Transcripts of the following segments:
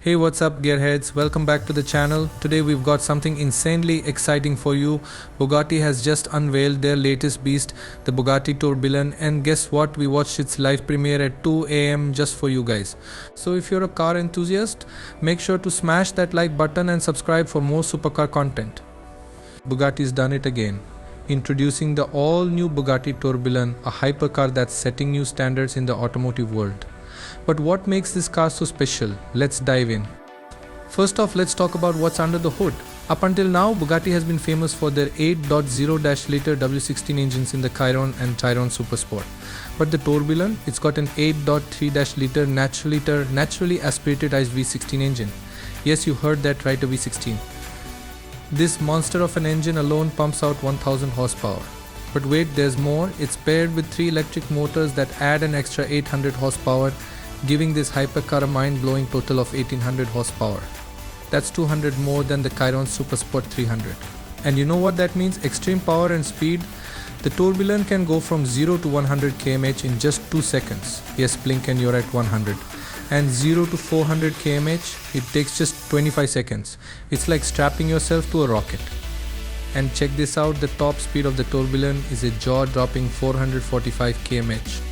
Hey, what's up gearheads, welcome back to the channel. Today we've got something insanely exciting for you. Bugatti has just unveiled their latest beast, the Bugatti Tourbillon, and guess what, we watched its live premiere at 2 AM just for you guys. So if you're a car enthusiast, make sure to smash that like button and subscribe for more supercar content. Bugatti's done it again, introducing the all-new Bugatti Tourbillon, a hypercar that's setting new standards in the automotive world. But what makes this car so special? Let's dive in. First off, let's talk about what's under the hood. Up until now, Bugatti has been famous for their 8.0-liter W16 engines in the Chiron and Chiron Super Sport. But the Tourbillon, it's got an 8.3-liter naturally aspirated V16 engine. Yes, you heard that right, a V16. This monster of an engine alone pumps out 1000 horsepower. But wait, there's more. It's paired with 3 electric motors that add an extra 800 horsepower, giving this hypercar a mind-blowing total of 1800 horsepower. That's 200 more than the Chiron Super Sport 300. And you know what that means? Extreme power and speed. The Tourbillon can go from 0 to 100 km/h in just 2 seconds. Yes, blink and you're at 100. And 0 to 400 km/h, it takes just 25 seconds. It's like strapping yourself to a rocket. And check this out, the top speed of the Tourbillon is a jaw-dropping 445 km/h.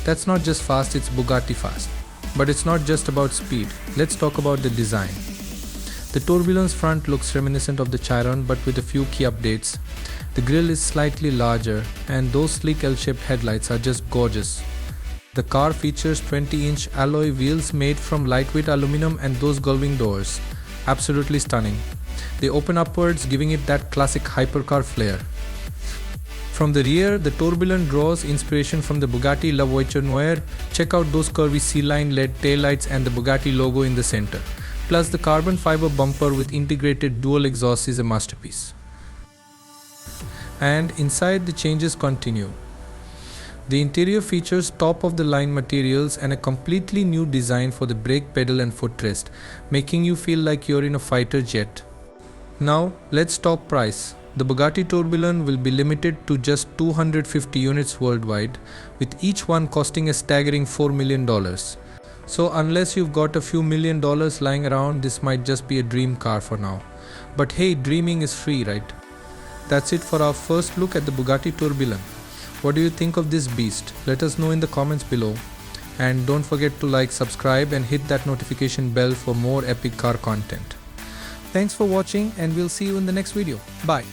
That's not just fast, it's Bugatti fast. But it's not just about speed. Let's talk about the design. The Tourbillon's front looks reminiscent of the Chiron but with a few key updates. The grille is slightly larger and those sleek L-shaped headlights are just gorgeous. The car features 20-inch alloy wheels made from lightweight aluminum and those gullwing doors. Absolutely stunning. They open upwards, giving it that classic hypercar flair. From the rear, the Tourbillon draws inspiration from the Bugatti La Voiture Noire. Check out those curvy C-line LED taillights and the Bugatti logo in the center. Plus the carbon fiber bumper with integrated dual exhaust is a masterpiece. And inside, the changes continue. The interior features top-of-the-line materials and a completely new design for the brake pedal and footrest, making you feel like you're in a fighter jet. Now, let's talk price. The Bugatti Tourbillon will be limited to just 250 units worldwide, with each one costing a staggering $4 million. So unless you've got a few $1,000,000 lying around, this might just be a dream car for now. But hey, dreaming is free, right? That's it for our first look at the Bugatti Tourbillon. What do you think of this beast? Let us know in the comments below. And don't forget to like, subscribe and hit that notification bell for more epic car content. Thanks for watching and we'll see you in the next video. Bye.